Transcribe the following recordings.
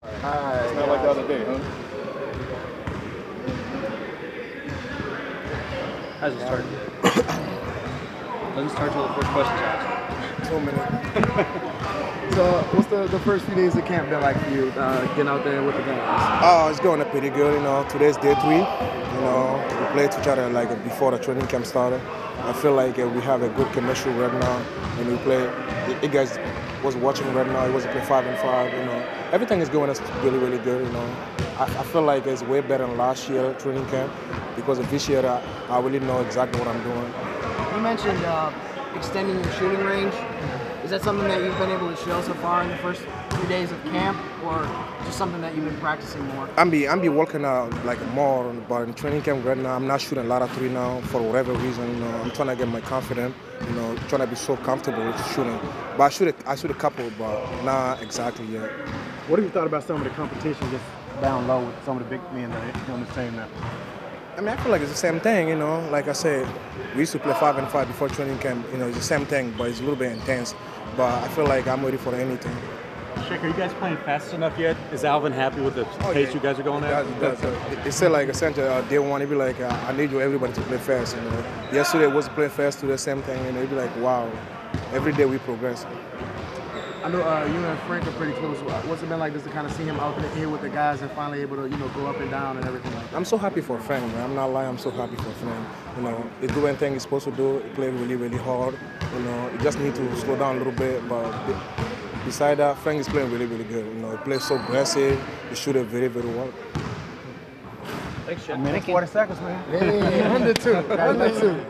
It's not like the other day, huh? How's it start? Doesn't start till the first question's asked. 2 minutes. So, what's the first few days of camp been like for you, getting out there with the guys? Oh, it's going pretty good. Today's day 3. We played each other like before the training camp started. I feel like we have a good chemistry right now, and we play. You guys was watching right now. It was play 5-5. Everything is going really, really good. I feel like it's way better than last year training camp because of this year I really know exactly what I'm doing. You mentioned extending your shooting range. Is that something that you've been able to show so far in the first few days of camp, or just something that you've been practicing more? I'm be working out like more, but in training camp right now I'm not shooting a lot of 3 now for whatever reason. I'm trying to get my confidence. Trying to be so comfortable with shooting. But I shoot a couple, but not exactly yet. What have you thought about some of the competition just down low with some of the big men that are doing the same now? I feel like it's the same thing, Like I said, we used to play 5-5 before training camp. It's the same thing, but it's a little bit intense. But I feel like I'm ready for anything. Shake, are you guys playing fast enough yet? Is Alvin happy with the pace you guys are going at? It said like essentially day 1, it'd be like, I need everybody to play fast. Yesterday was playing fast, to the same thing, and it'd be like, wow, every day we progress. I know you and Frank are pretty close. What's it been like just to kind of see him out here with the guys and finally able to, go up and down and everything like that? I'm so happy for Frank, man. I'm not lying. I'm so happy for Frank. He's doing everything he's supposed to do. He plays really, really hard. He just need to slow down a little bit. But beside that, Frank is playing really, really good. He plays so aggressive. He shoots very, very well. Thanks, Shaq. A minute, 40 seconds, man. Hey, under 2. Under 2.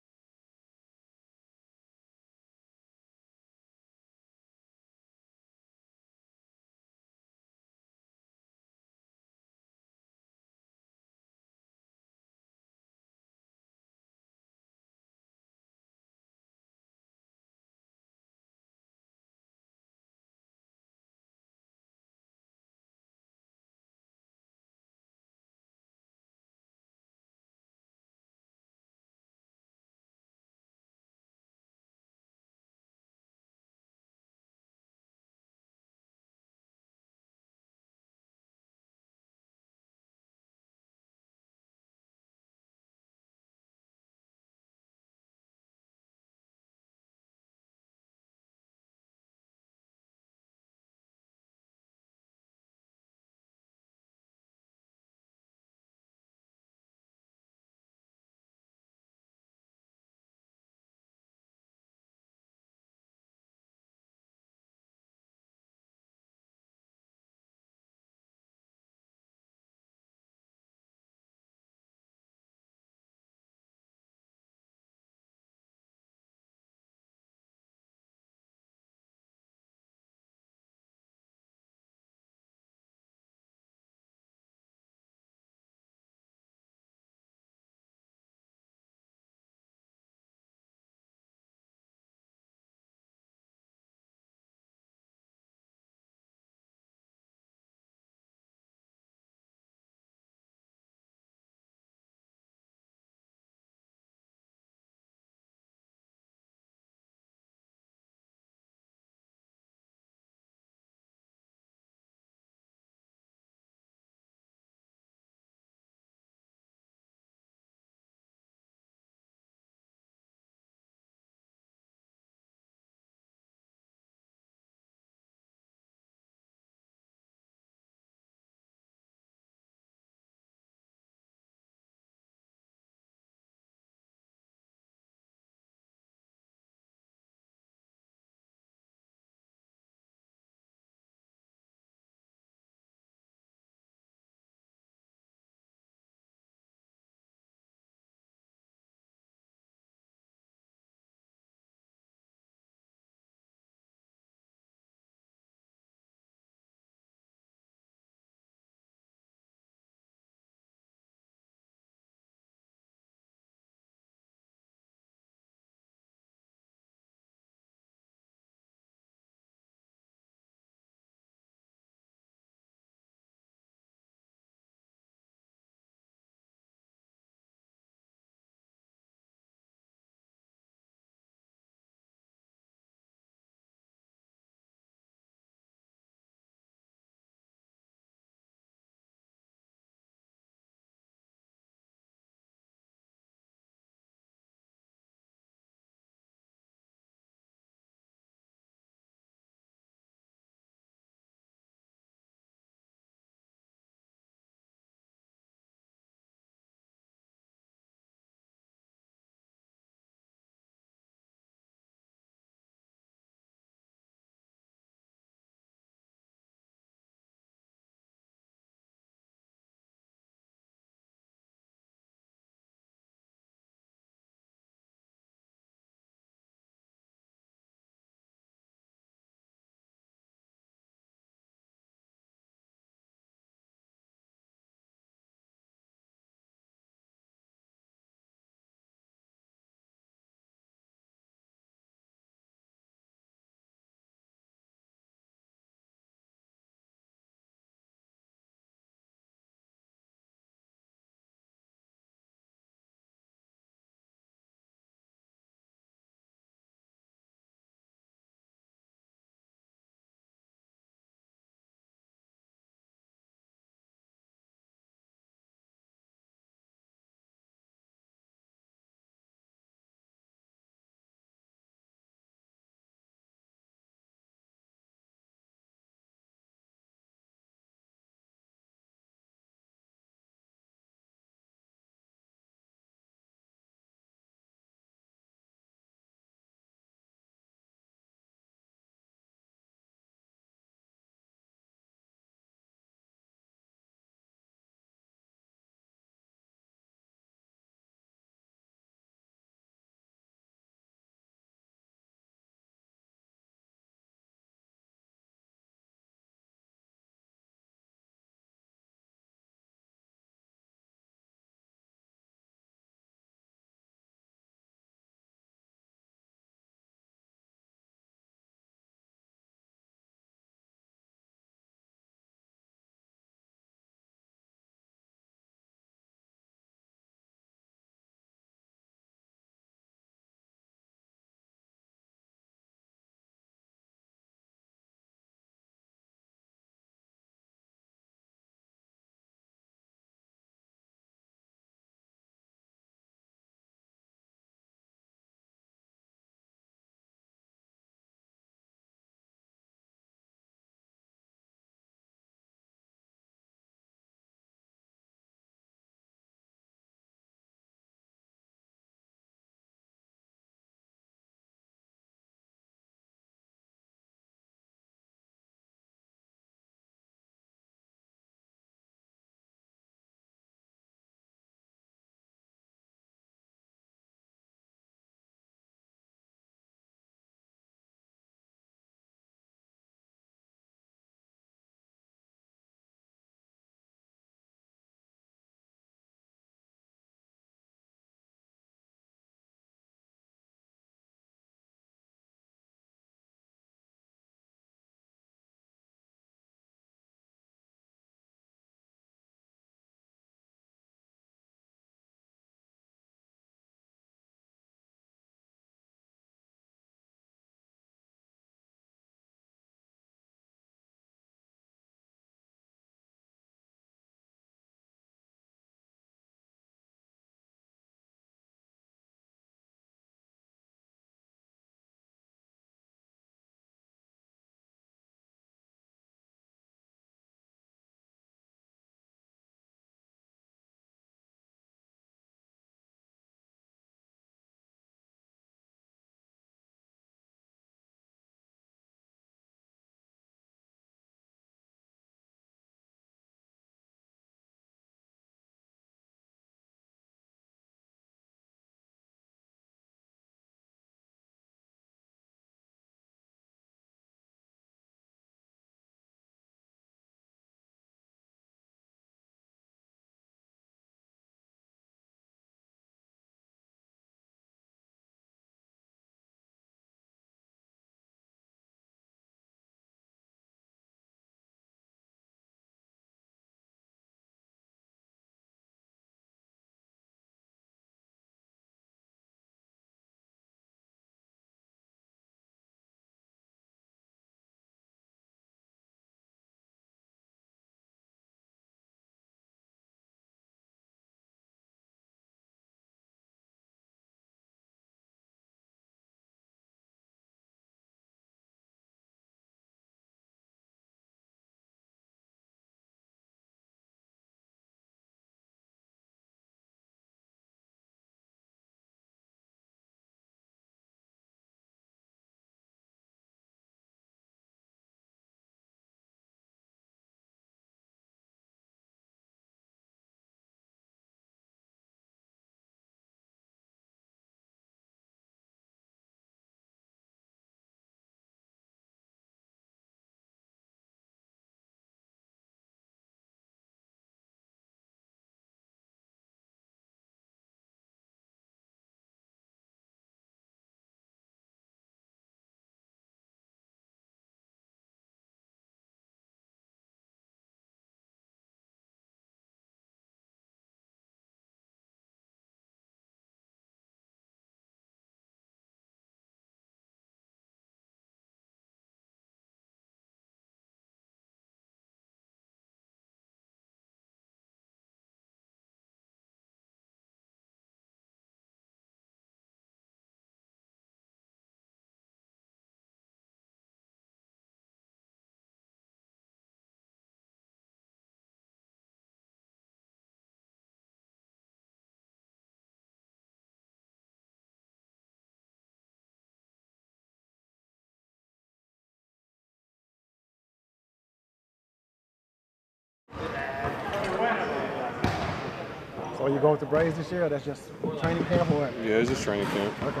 So are you going to Braves this year, or that's just training camp, or what? Yeah, it's just training camp. Okay.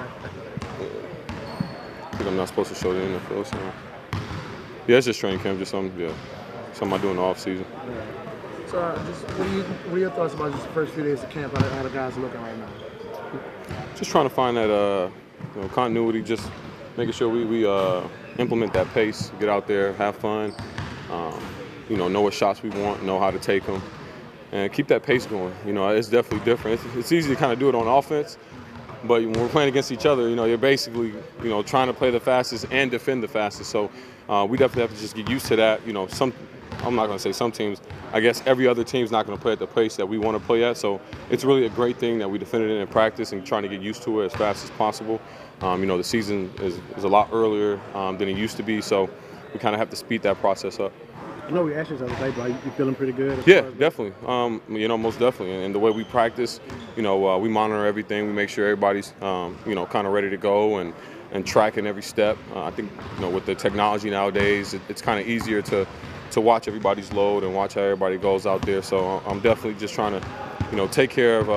I think I'm not supposed to show the NFL, so yeah, it's just training camp, just something I do in the off season. So, just what are your thoughts about just the first few days of camp? How the guys are looking right now? Just trying to find that continuity, just making sure we implement that pace, get out there, have fun, know what shots we want, know how to take them, and keep that pace going. It's definitely different. It's easy to kind of do it on offense, but when we're playing against each other, you're basically, trying to play the fastest and defend the fastest. So we definitely have to just get used to that. I'm not going to say some teams. I guess every other team's not going to play at the pace that we want to play at. So it's really a great thing that we defended it in practice and trying to get used to it as fast as possible. The season is a lot earlier than it used to be, so we kind of have to speed that process up. I know we asked you the other day, but you feeling pretty good? Yeah, definitely. Most definitely. And the way we practice, we monitor everything. We make sure everybody's, kind of ready to go and tracking every step. I think, with the technology nowadays, it's kind of easier to watch everybody's load and watch how everybody goes out there. So I'm definitely just trying to, take care of,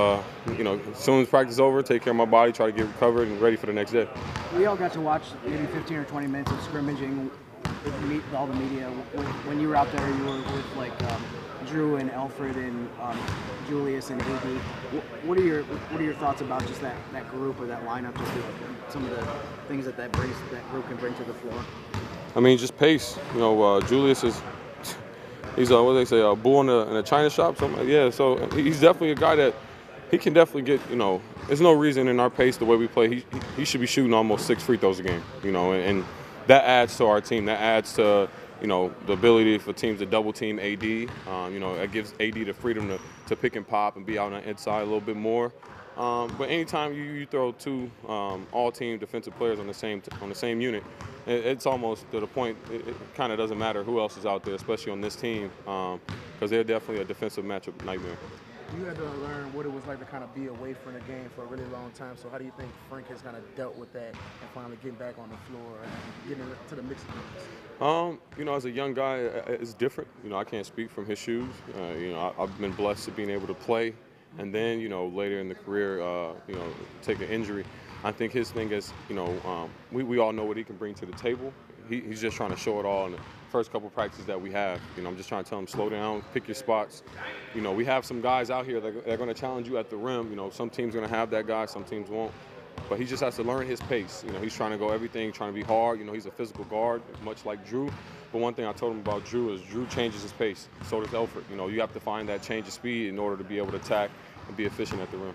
as soon as practice is over, take care of my body, try to get recovered and ready for the next day. We all got to watch maybe 15 or 20 minutes of scrimmaging with all the media. When you were out there, you were with Drew and Alfred and Julius and AD. What are your thoughts about just that group or that lineup? Just some of the things that group can bring to the floor. I mean, just pace. Julius he's what they say, a bull in a china shop. Something. Yeah, so he's definitely a guy that he can definitely get. There's no reason in our pace the way we play. He should be shooting almost 6 free throws a game. And that adds to our team. That adds to the ability for teams to double team AD. It gives AD the freedom to pick and pop and be out on the inside a little bit more. But anytime you throw two all-team defensive players on the same unit, it's almost to the point it kind of doesn't matter who else is out there, especially on this team, because they're definitely a defensive matchup nightmare. You had to learn what it was like to kind of be away from the game for a really long time. So how do you think Frank has kind of dealt with that and finally getting back on the floor and getting to the mix of games? As a young guy, it's different. I can't speak from his shoes. I've been blessed to being able to play, and then later in the career, take an injury. I think his thing is, we all know what he can bring to the table. He's just trying to show it all in the first couple practices that we have. I'm just trying to tell him, slow down, pick your spots. We have some guys out here that are going to challenge you at the rim. Some teams are going to have that guy, some teams won't. But he just has to learn his pace. He's trying to go everything, trying to be hard. He's a physical guard, much like Drew. But one thing I told him about Drew is Drew changes his pace. So does Alfred. You have to find that change of speed in order to be able to attack and be efficient at the rim.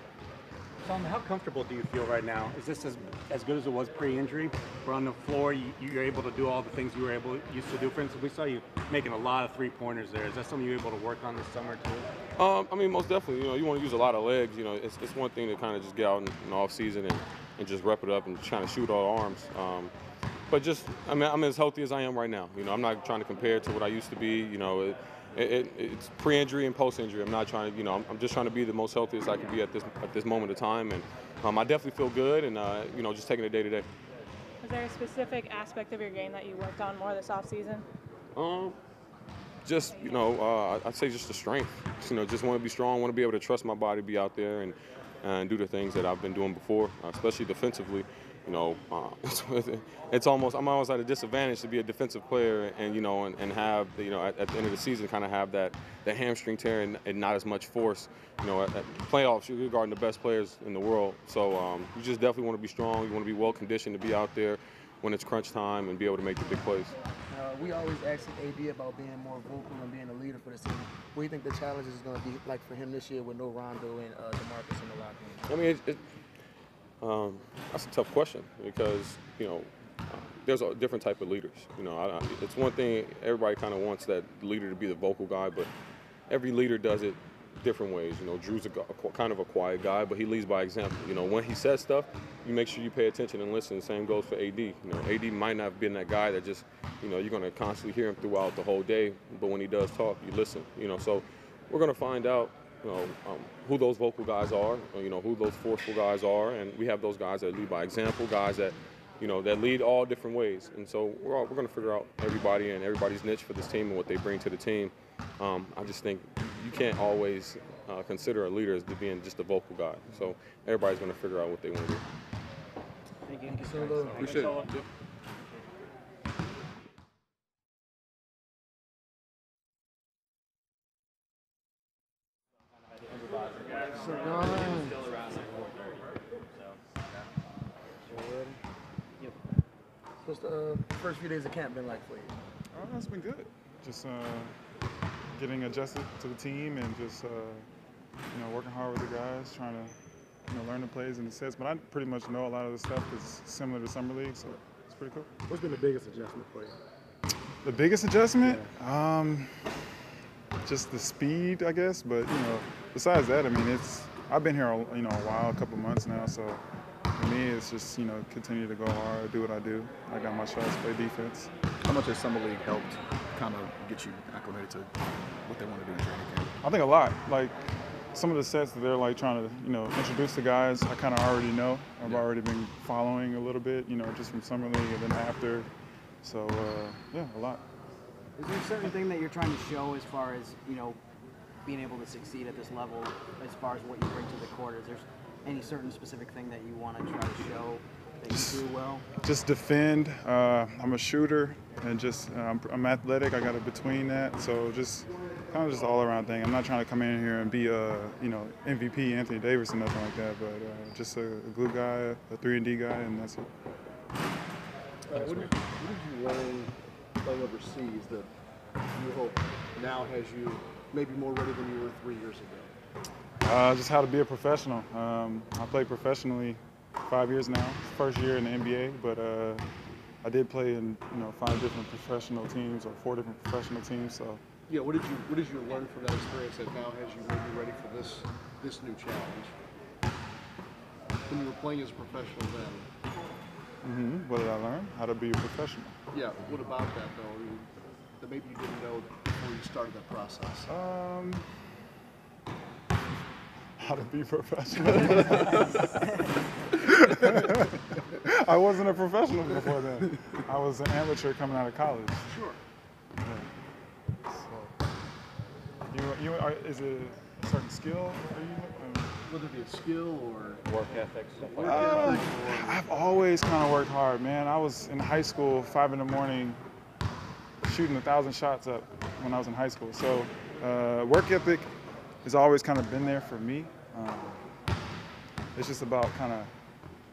Tom, how comfortable do you feel right now? Is this as good as it was pre-injury? We're on the floor, you're able to do all the things you used to do. For instance, we saw you making a lot of three-pointers there. Is that something you're able to work on this summer too? Most definitely. You want to use a lot of legs. It's one thing to kind of just get out in the off season and just rep it up and trying to shoot all arms. But just, I'm as healthy as I am right now. I'm not trying to compare it to what I used to be. It's pre-injury and post-injury. I'm not trying to, I'm just trying to be the most healthiest I can be at this moment of time, and I definitely feel good, and just taking it day to day. Was there a specific aspect of your game that you worked on more this off season? Just I'd say just the strength. Just want to be strong, want to be able to trust my body, be out there and do the things that I've been doing before, especially defensively. It's almost, I'm almost at a disadvantage to be a defensive player and and have at the end of the season kind of have that hamstring tear and not as much force. At playoffs, you're guarding the best players in the world, so you just definitely want to be strong. You want to be well conditioned to be out there when it's crunch time and be able to make the big plays. We always ask AD about being more vocal and being a leader for the team. What do you think the challenge is going to be like for him this year with no Rondo and DeMarcus in the locker room? I mean, that's a tough question because, there's a different type of leaders. It's one thing, everybody kind of wants that leader to be the vocal guy, but every leader does it different ways. Drew's kind of a quiet guy, but he leads by example. When he says stuff, you make sure you pay attention and listen. The same goes for AD. AD might not have been that guy that just, you're going to constantly hear him throughout the whole day, but when he does talk, you listen. So we're going to find out who those vocal guys are, who those forceful guys are, and we have those guys that lead by example, guys that, that lead all different ways. And so we're going to figure out everybody and everybody's niche for this team and what they bring to the team. I just think you can't always consider a leader as being just a vocal guy. So everybody's going to figure out what they want to do. Thank you. Appreciate it. Yep. What's the first few days of camp been like for you? It's been good. Just getting adjusted to the team and just working hard with the guys, trying to learn the plays and the sets. But I pretty much know a lot of the stuff because it's similar to summer league, so it's pretty cool. What's been the biggest adjustment for you? The biggest adjustment, just the speed, I guess. But besides that, I mean, I've been here a while, a couple months now, so. For me, it's just, continue to go hard, do what I do. I got my shots, play defense. How much has Summer League helped kind of get you acclimated to what they want to do in training camp? I think a lot. Like, some of the sets that they're, like, trying to, introduce the guys, I kind of already know. I've already been following a little bit, just from Summer League and then after. So, yeah, a lot. Is there a certain thing that you're trying to show as far as, being able to succeed at this level as far as what you bring to the court? Is there any certain specific thing that you want to try to show that you do well? Just defend. I'm a shooter, and just I'm athletic. I got it between that, so just kind of just all around thing. I'm not trying to come in here and be a MVP Anthony Davis or nothing like that, but just a glue guy, a 3-and-D guy, and that's it. What did you learn playing overseas that you hope now has you maybe more ready than you were 3 years ago? Just how to be a professional. I played professionally 5 years now. First year in the NBA, but I did play in 5 different professional teams or 4 different professional teams. So yeah, what did you learn from that experience that now has you maybe ready for this new challenge? When you were playing as a professional then. What did I learn? How to be a professional. Yeah. What about that though? That maybe you didn't know before you started that process. How to be professional. I wasn't a professional before then. I was an amateur coming out of college. Sure. Yeah. So, is it a certain skill? Whether it be a skill or work ethic, stuff like I've always kind of worked hard, man. I was in high school, 5 in the morning, shooting 1,000 shots up when I was in high school. So work ethic has always kind of been there for me. It's just about kind of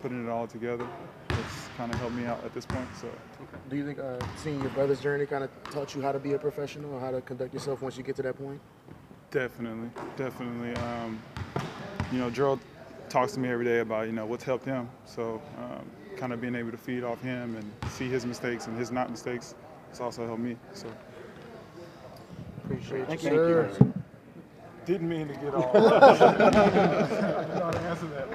putting it all together. It's kind of helped me out at this point. So, do you think seeing your brother's journey kind of taught you how to be a professional or how to conduct yourself once you get to that point? Definitely. Gerald talks to me every day about what's helped him. So, kind of being able to feed off him and see his mistakes and his not mistakes, it's also helped me. So, appreciate Thank you, you. sir. Didn't mean to get all. I didn't know how to answer that.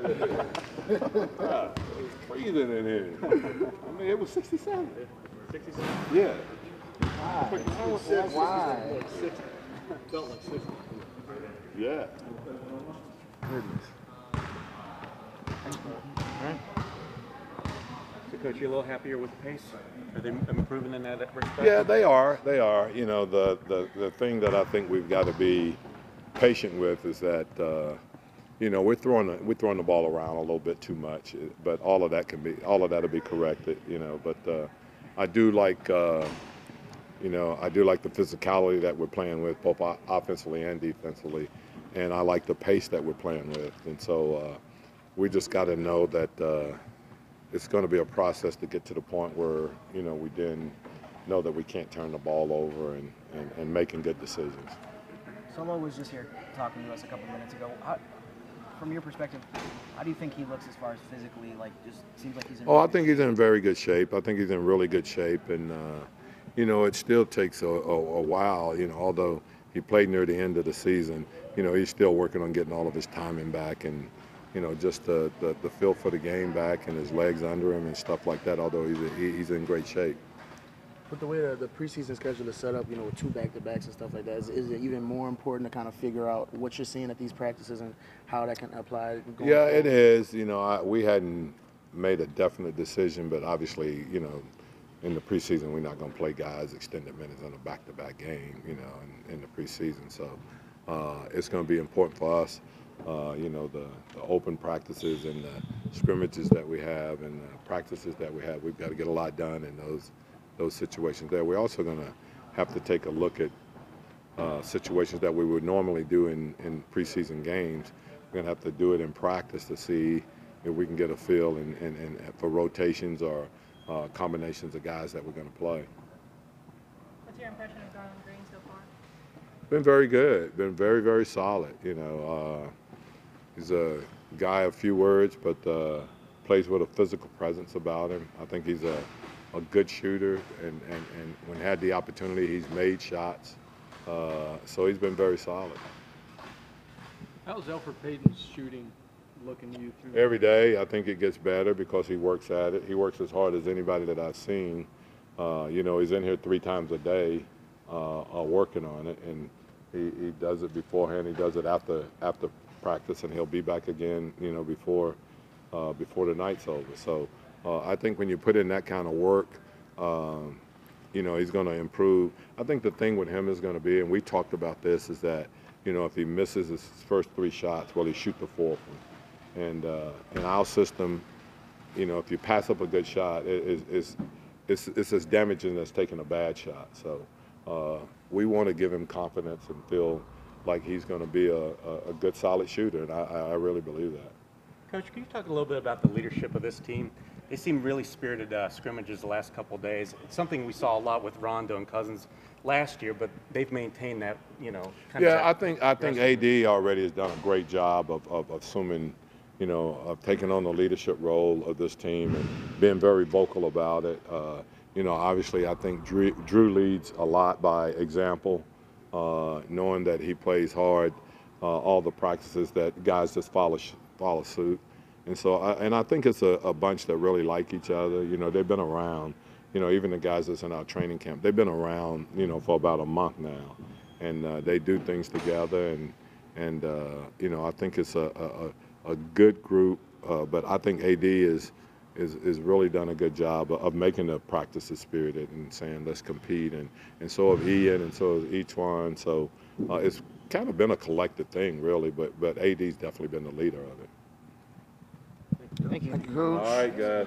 It was freezing in here. I mean, it was 67. 67? Yeah. Why? Felt like 60. Yeah. Goodness. So, Coach, you're a little happier with the pace? Are they improving in that respect? Yeah, they are. They are. You know, the thing that I think we've got to be patient with is that, you know, we're throwing the ball around a little bit too much. But all of that'll be corrected. You know, but I do like. You know, I do like the physicality that we're playing with, both offensively and defensively, and I like the pace that we're playing with. And so we just got to know that it's going to be a process to get to the point where, you know, we then know that we can't turn the ball over and making good decisions. Solo was just here talking to us a couple minutes ago. From your perspective, how do you think he looks as far as physically? Like, just seems like he's in. I think he's in very good shape. I think he's in really good shape, and you know, it still takes a while. You know, although he played near the end of the season, you know, he's still working on getting all of his timing back and, you know, just the feel for the game back and his legs under him and stuff like that. Although he's in great shape. With the way the preseason schedule is set up, you know, with 2 back-to-backs and stuff like that, is it even more important to kind of figure out what you're seeing at these practices and how that can apply? Yeah, it is. You know, we hadn't made a definite decision, but obviously, you know, in the preseason, we're not going to play guys extended minutes on a back-to-back game, you know, in the preseason. So it's going to be important for us, you know, the open practices and the scrimmages that we have and the practices that we have. We've got to get a lot done in those situations there. We're also going to have to take a look at situations that we would normally do in preseason games. We're going to have to do it in practice to see if we can get a feel and for rotations or combinations of guys that we're going to play. What's your impression of Garland Green so far? Been very good. Been very, very solid. You know, he's a guy of few words, but plays with a physical presence about him. I think he's a good shooter, and when had the opportunity, he's made shots. So he's been very solid. How's Elfrid Payton's shooting looking to you through? Every day, I think it gets better because he works at it. He works as hard as anybody that I've seen. You know, he's in here 3 times a day working on it, and he does it beforehand. He does it after practice, and he'll be back again, you know, before the night's over. So I think when you put in that kind of work, you know, he's going to improve. I think the thing with him is going to be, and we talked about this, is that, you know, if he misses his first 3 shots, well, he shoot the 4th one. And in our system, you know, if you pass up a good shot, it's as damaging as taking a bad shot. So we want to give him confidence and feel like he's going to be a good, solid shooter, and I really believe that. Coach, can you talk a little bit about the leadership of this team? They seem really spirited scrimmages the last couple of days. It's something we saw a lot with Rondo and Cousins last year, but they've maintained that, you know. I think AD already has done a great job of assuming, you know, of taking on the leadership role of this team and being very vocal about it. You know, obviously, I think Drew leads a lot by example, knowing that he plays hard, all the practices that guys just follow suit. And so, I think it's a bunch that really like each other. You know, they've been around. You know, even the guys that's in our training camp, they've been around, you know, for about a month now, and they do things together. And you know, I think it's a good group. But I think AD is really done a good job of making the practices spirited and saying let's compete. And so have Ian, and so has each one. So it's kind of been a collective thing, really. But AD's definitely been the leader of it. Thank you. All right, guys.